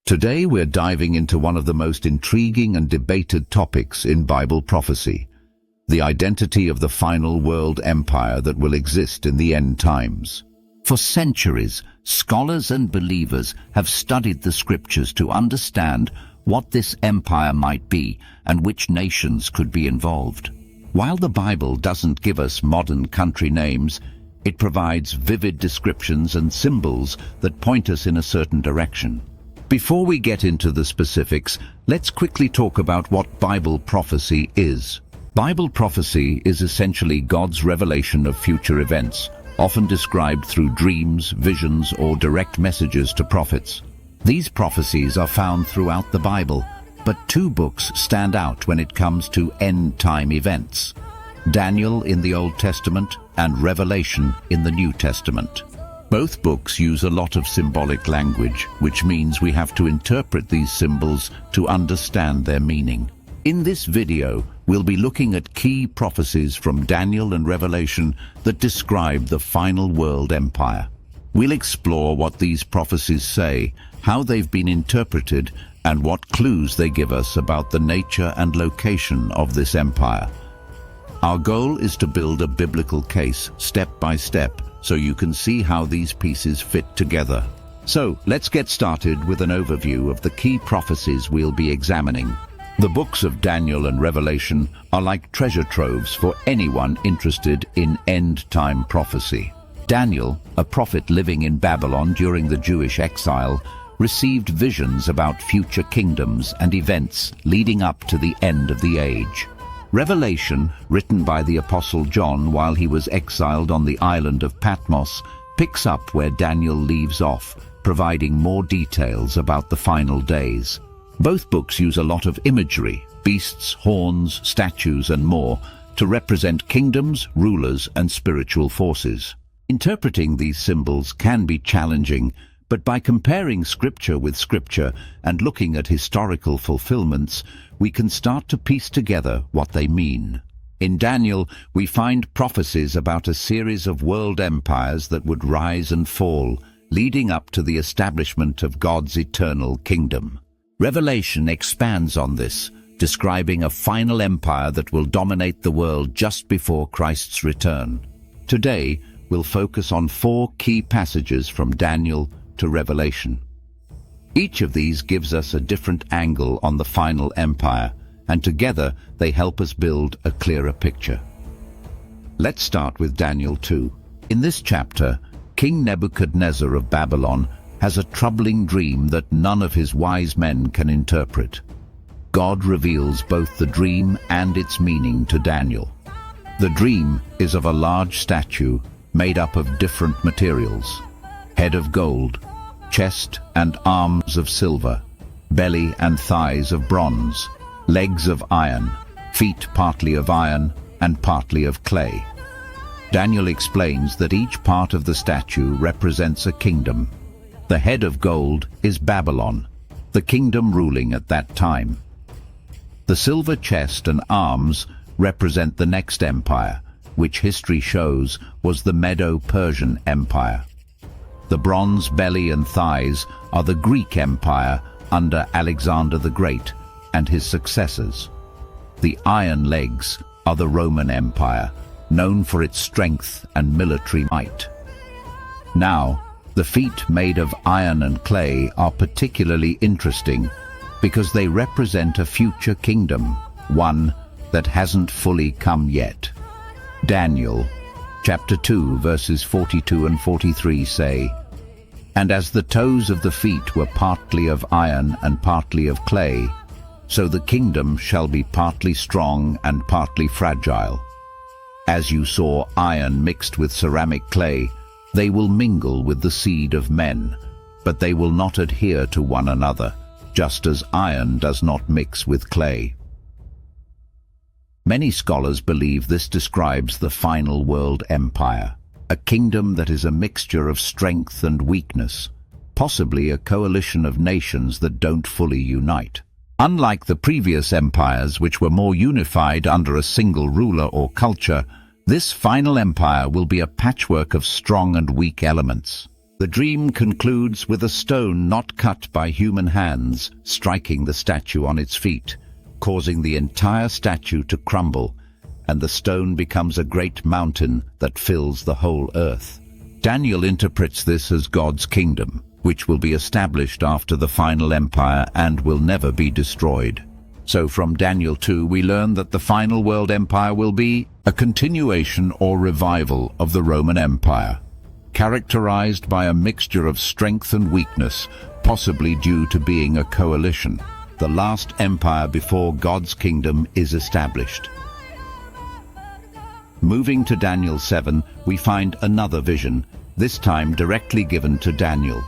Today we're diving into one of the most intriguing and debated topics in Bible prophecy, the identity of the final world empire that will exist in the end times. For centuries, scholars and believers have studied the scriptures to understand what this empire might be and which nations could be involved. While the Bible doesn't give us modern country names, it provides vivid descriptions and symbols that point us in a certain direction. Before we get into the specifics, let's quickly talk about what Bible prophecy is. Bible prophecy is essentially God's revelation of future events, often described through dreams, visions, or direct messages to prophets. These prophecies are found throughout the Bible, but two books stand out when it comes to end-time events: Daniel in the Old Testament and Revelation in the New Testament. Both books use a lot of symbolic language, which means we have to interpret these symbols to understand their meaning. In this video, we'll be looking at key prophecies from Daniel and Revelation that describe the final world empire. We'll explore what these prophecies say, how they've been interpreted, and what clues they give us about the nature and location of this empire. Our goal is to build a biblical case, step by step, so you can see how these pieces fit together. So, let's get started with an overview of the key prophecies we'll be examining. The books of Daniel and Revelation are like treasure troves for anyone interested in end-time prophecy. Daniel, a prophet living in Babylon during the Jewish exile, received visions about future kingdoms and events leading up to the end of the age. Revelation, written by the Apostle John while he was exiled on the island of Patmos, picks up where Daniel leaves off, providing more details about the final days. Both books use a lot of imagery, beasts, horns, statues, and more, to represent kingdoms, rulers, and spiritual forces. Interpreting these symbols can be challenging, but by comparing scripture with scripture and looking at historical fulfillments, we can start to piece together what they mean. In Daniel, we find prophecies about a series of world empires that would rise and fall, leading up to the establishment of God's eternal kingdom. Revelation expands on this, describing a final empire that will dominate the world just before Christ's return. Today, we'll focus on 4 key passages from Daniel to Revelation. Each of these gives us a different angle on the final empire, and together they help us build a clearer picture. Let's start with Daniel 2. In this chapter, King Nebuchadnezzar of Babylon has a troubling dream that none of his wise men can interpret. God reveals both the dream and its meaning to Daniel. The dream is of a large statue made up of different materials: head of gold, chest and arms of silver, belly and thighs of bronze, legs of iron, feet partly of iron and partly of clay. Daniel explains that each part of the statue represents a kingdom. The head of gold is Babylon, the kingdom ruling at that time. The silver chest and arms represent the next empire, which history shows was the Medo-Persian Empire. The bronze belly and thighs are the Greek Empire under Alexander the Great and his successors. The iron legs are the Roman Empire, known for its strength and military might. Now, the feet made of iron and clay are particularly interesting because they represent a future kingdom, one that hasn't fully come yet. Daniel chapter 2 verses 42 and 43 say, "And as the toes of the feet were partly of iron and partly of clay, so the kingdom shall be partly strong and partly fragile. As you saw iron mixed with ceramic clay, they will mingle with the seed of men, but they will not adhere to one another, just as iron does not mix with clay." Many scholars believe this describes the final world empire, a kingdom that is a mixture of strength and weakness, possibly a coalition of nations that don't fully unite. Unlike the previous empires, which were more unified under a single ruler or culture, this final empire will be a patchwork of strong and weak elements. The dream concludes with a stone not cut by human hands striking the statue on its feet, causing the entire statue to crumble, and the stone becomes a great mountain that fills the whole earth. Daniel interprets this as God's kingdom, which will be established after the final empire and will never be destroyed. So from Daniel 2 we learn that the final world empire will be a continuation or revival of the Roman Empire, characterized by a mixture of strength and weakness, possibly due to being a coalition. The last empire before God's kingdom is established. Moving to Daniel 7, we find another vision, this time directly given to Daniel.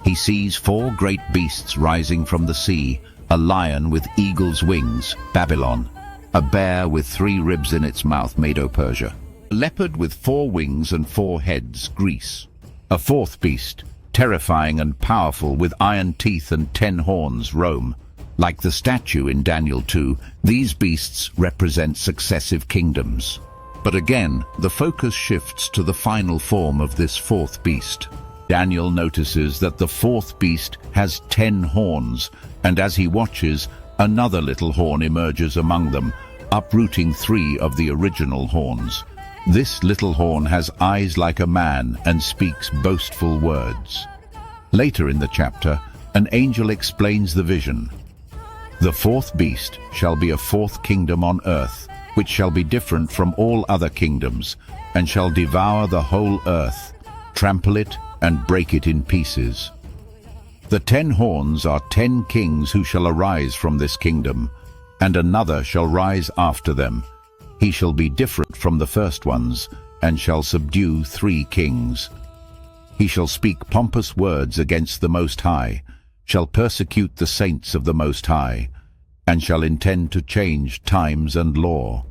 He sees 4 great beasts rising from the sea, a lion with eagle's wings, Babylon, a bear with 3 ribs in its mouth, Medo-Persia, a leopard with 4 wings and 4 heads, Greece, a 4th beast, terrifying and powerful with iron teeth and 10 horns, Rome. Like the statue in Daniel 2, these beasts represent successive kingdoms. But again, the focus shifts to the final form of this 4th beast. Daniel notices that the 4th beast has 10 horns, and as he watches, another little horn emerges among them, uprooting 3 of the original horns. This little horn has eyes like a man and speaks boastful words. Later in the chapter, an angel explains the vision. The 4th beast shall be a 4th kingdom on earth, which shall be different from all other kingdoms, and shall devour the whole earth, trample it, and break it in pieces. The 10 horns are 10 kings who shall arise from this kingdom, and another shall rise after them. He shall be different from the first ones, and shall subdue 3 kings. He shall speak pompous words against the Most High, shall persecute the saints of the Most High, and shall intend to change times and law.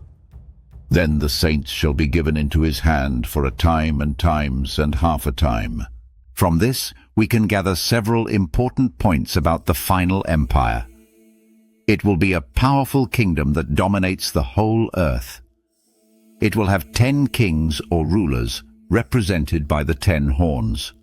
Then the saints shall be given into his hand for a time and times and half a time. From this, we can gather several important points about the final empire. It will be a powerful kingdom that dominates the whole earth. It will have 10 kings or rulers, represented by the 10 horns.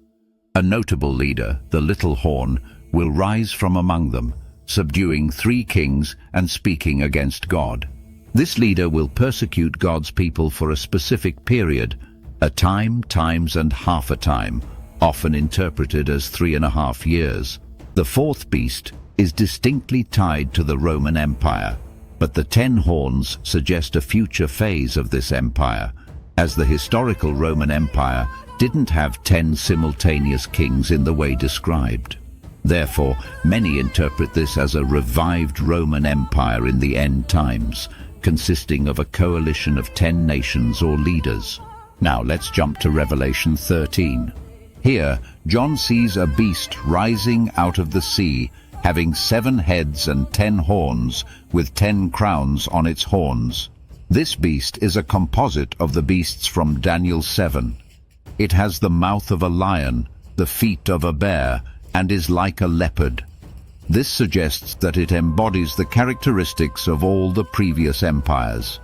A notable leader, the little horn, will rise from among them, subduing 3 kings and speaking against God. This leader will persecute God's people for a specific period, a time, times, and half a time, often interpreted as 3.5 years. The 4th beast is distinctly tied to the Roman Empire, but the 10 horns suggest a future phase of this empire, as the historical Roman Empire didn't have 10 simultaneous kings in the way described. Therefore, many interpret this as a revived Roman Empire in the end times, consisting of a coalition of 10 nations or leaders. Now let's jump to Revelation 13. Here, John sees a beast rising out of the sea, having 7 heads and 10 horns, with 10 crowns on its horns. This beast is a composite of the beasts from Daniel 7. It has the mouth of a lion, the feet of a bear, and is like a leopard. This suggests that it embodies the characteristics of all the previous empires.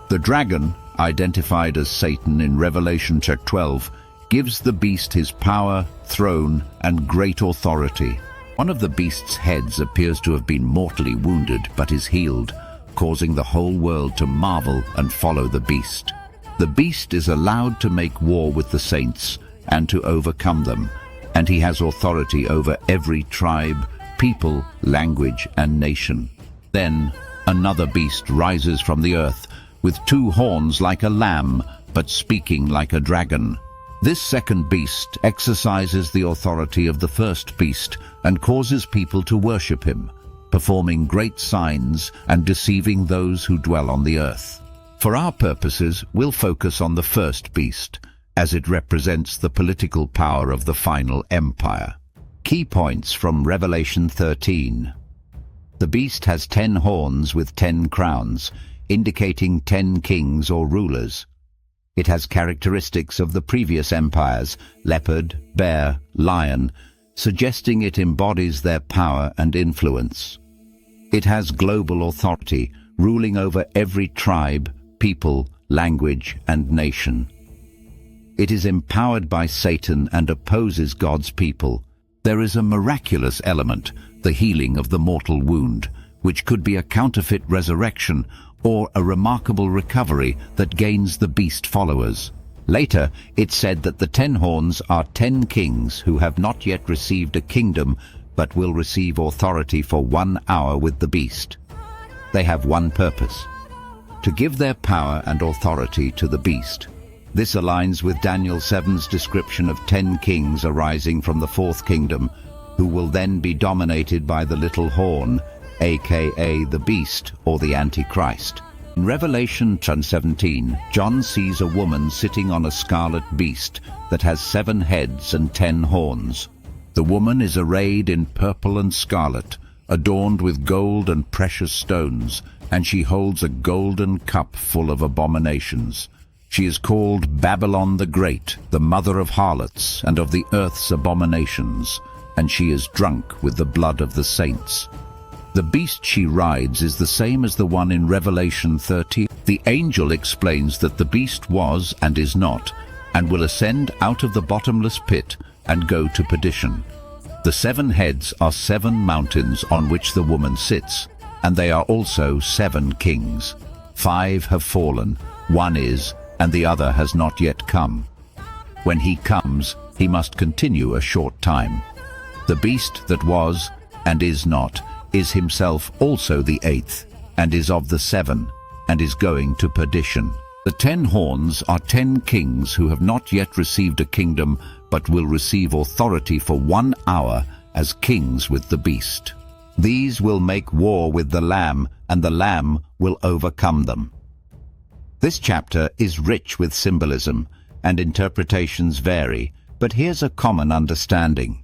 The dragon, identified as Satan in Revelation chapter 12, gives the beast his power, throne, and great authority. One of the beast's heads appears to have been mortally wounded but is healed, causing the whole world to marvel and follow the beast. The beast is allowed to make war with the saints and to overcome them, and he has authority over every tribe, people, language, and nation. Then another beast rises from the earth, with 2 horns like a lamb, but speaking like a dragon. This second beast exercises the authority of the first beast and causes people to worship him, performing great signs and deceiving those who dwell on the earth. For our purposes, we'll focus on the first beast, as it represents the political power of the final empire. Key points from Revelation 13. The beast has 10 horns with 10 crowns, indicating 10 kings or rulers. It has characteristics of the previous empires, leopard, bear, lion, suggesting it embodies their power and influence. It has global authority, ruling over every tribe, people, language, and nation. It is empowered by Satan and opposes God's people. There is a miraculous element, the healing of the mortal wound, which could be a counterfeit resurrection or a remarkable recovery that gains the beast followers. Later, it said that the 10 horns are 10 kings who have not yet received a kingdom but will receive authority for 1 hour with the beast. They have one purpose: to give their power and authority to the beast. This aligns with Daniel 7's description of 10 kings arising from the 4th kingdom, who will then be dominated by the little horn, aka the beast or the Antichrist. In Revelation 17, John sees a woman sitting on a scarlet beast that has 7 heads and 10 horns. The woman is arrayed in purple and scarlet, adorned with gold and precious stones, and she holds a golden cup full of abominations. She is called Babylon the Great, the mother of harlots and of the earth's abominations, and she is drunk with the blood of the saints. The beast she rides is the same as the one in Revelation 13. The angel explains that the beast was and is not, and will ascend out of the bottomless pit and go to perdition. The 7 heads are 7 mountains on which the woman sits, and they are also 7 kings. 5 have fallen, 1 is, and the other has not yet come. When he comes, he must continue a short time. The beast that was and is not is himself also the 8th, and is of the 7, and is going to perdition. The 10 horns are 10 kings who have not yet received a kingdom, but will receive authority for 1 hour as kings with the beast. These will make war with the Lamb, and the Lamb will overcome them. This chapter is rich with symbolism, and interpretations vary, but here's a common understanding.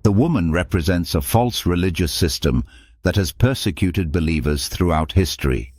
The woman represents a false religious system that has persecuted believers throughout history.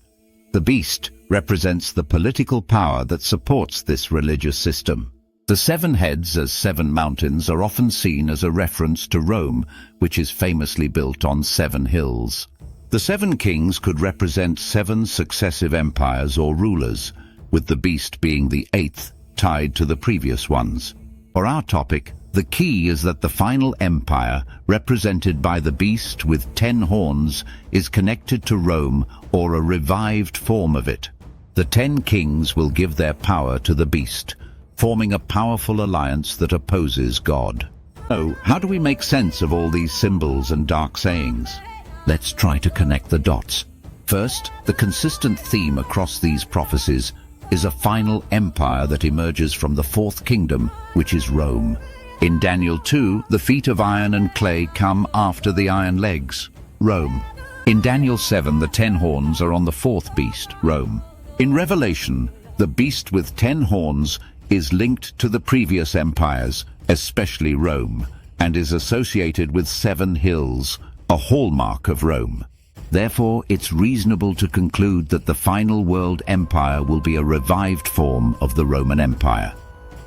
The beast represents the political power that supports this religious system. The 7 heads as 7 mountains are often seen as a reference to Rome, which is famously built on 7 hills. The 7 kings could represent 7 successive empires or rulers, with the beast being the 8th, tied to the previous ones. For our topic, the key is that the final empire, represented by the beast with 10 horns, is connected to Rome or a revived form of it. The 10 kings will give their power to the beast, forming a powerful alliance that opposes God. So, how do we make sense of all these symbols and dark sayings? Let's try to connect the dots. First, the consistent theme across these prophecies is a final empire that emerges from the 4th kingdom, which is Rome. In Daniel 2, the feet of iron and clay come after the iron legs, Rome. In Daniel 7, the 10 horns are on the 4th beast, Rome. In Revelation, the beast with 10 horns is linked to the previous empires, especially Rome, and is associated with 7 hills, a hallmark of Rome. Therefore, it's reasonable to conclude that the final world empire will be a revived form of the Roman Empire.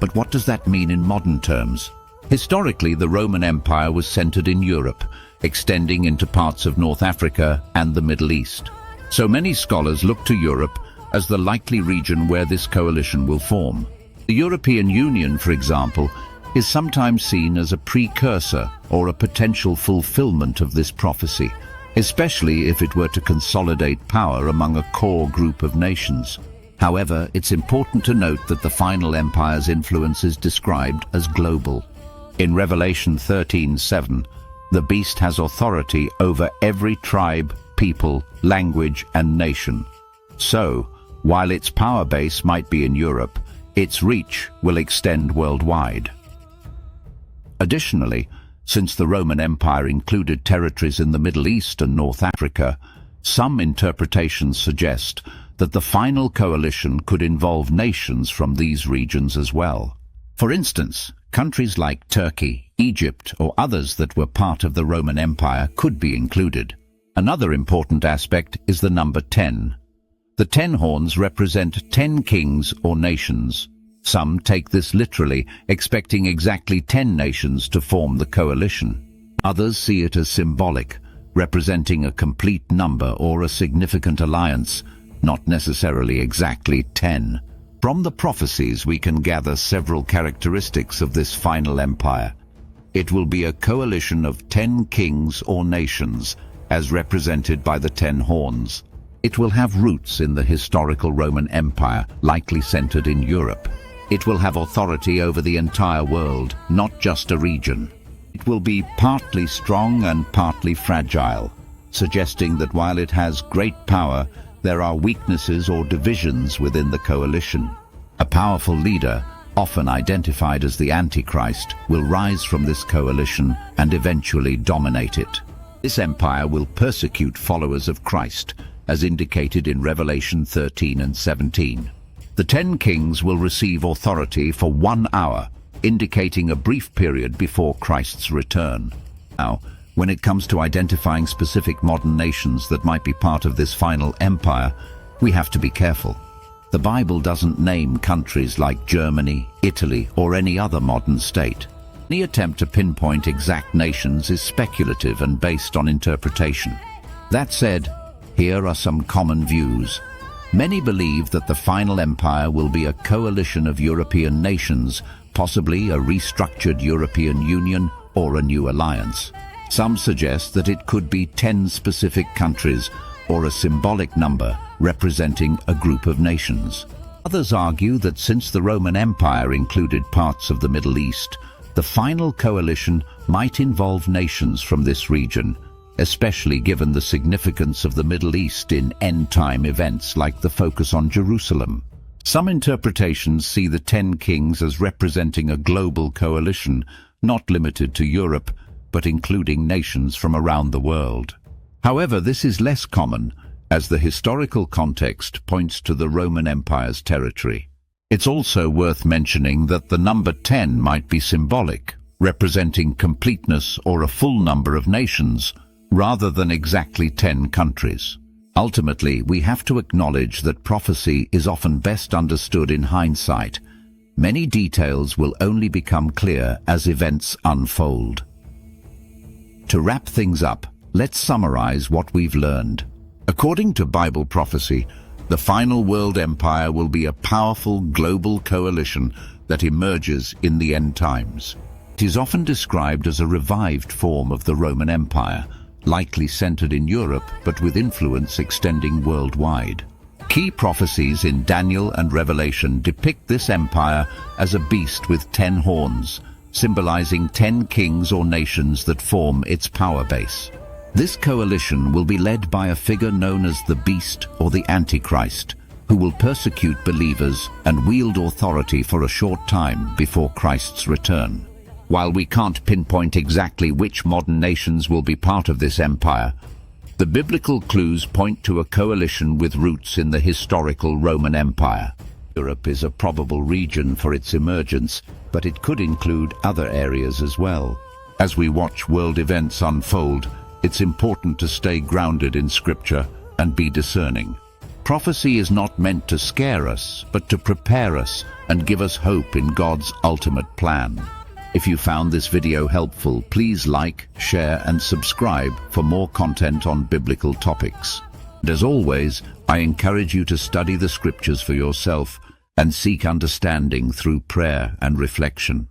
But what does that mean in modern terms? Historically, the Roman Empire was centered in Europe, extending into parts of North Africa and the Middle East. So many scholars look to Europe as the likely region where this coalition will form. The European Union, for example, is sometimes seen as a precursor or a potential fulfillment of this prophecy, especially if it were to consolidate power among a core group of nations. However, it's important to note that the final empire's influence is described as global. In Revelation 13:7, the beast has authority over every tribe, people, language, and nation. So, while its power base might be in Europe, its reach will extend worldwide. Additionally, since the Roman Empire included territories in the Middle East and North Africa, some interpretations suggest that the final coalition could involve nations from these regions as well. For instance, countries like Turkey, Egypt, or others that were part of the Roman Empire could be included. Another important aspect is the number 10. The 10 horns represent 10 kings or nations. Some take this literally, expecting exactly 10 nations to form the coalition. Others see it as symbolic, representing a complete number or a significant alliance, not necessarily exactly 10. From the prophecies we can gather several characteristics of this final empire. It will be a coalition of 10 kings or nations, as represented by the 10 horns. It will have roots in the historical Roman Empire, likely centered in Europe. It will have authority over the entire world, not just a region. It will be partly strong and partly fragile, suggesting that while it has great power, there are weaknesses or divisions within the coalition. A powerful leader, often identified as the Antichrist, will rise from this coalition and eventually dominate it. This empire will persecute followers of Christ, as indicated in Revelation 13 and 17. The 10 kings will receive authority for 1 hour, indicating a brief period before Christ's return. Now, when it comes to identifying specific modern nations that might be part of this final empire, we have to be careful. The Bible doesn't name countries like Germany, Italy, or any other modern state. Any attempt to pinpoint exact nations is speculative and based on interpretation. That said, here are some common views. Many believe that the final empire will be a coalition of European nations, possibly a restructured European Union or a new alliance. Some suggest that it could be 10 specific countries or a symbolic number representing a group of nations. Others argue that since the Roman Empire included parts of the Middle East, the final coalition might involve nations from this region, especially given the significance of the Middle East in end-time events like the focus on Jerusalem. Some interpretations see the 10 kings as representing a global coalition, not limited to Europe, but including nations from around the world. However, this is less common, as the historical context points to the Roman Empire's territory. It's also worth mentioning that the number 10 might be symbolic, representing completeness or a full number of nations, rather than exactly 10 countries. Ultimately, we have to acknowledge that prophecy is often best understood in hindsight. Many details will only become clear as events unfold. To wrap things up, let's summarize what we've learned. According to Bible prophecy, the final world empire will be a powerful global coalition that emerges in the end times. It is often described as a revived form of the Roman Empire, likely centered in Europe but with influence extending worldwide. Key prophecies in Daniel and Revelation depict this empire as a beast with 10 horns, symbolizing 10 kings or nations that form its power base. This coalition will be led by a figure known as the Beast or the Antichrist, who will persecute believers and wield authority for a short time before Christ's return. While we can't pinpoint exactly which modern nations will be part of this empire, the biblical clues point to a coalition with roots in the historical Roman Empire. Europe is a probable region for its emergence, but it could include other areas as well. As we watch world events unfold, it's important to stay grounded in Scripture and be discerning. Prophecy is not meant to scare us, but to prepare us and give us hope in God's ultimate plan. If you found this video helpful, please like, share, and subscribe for more content on biblical topics. And as always, I encourage you to study the Scriptures for yourself and seek understanding through prayer and reflection.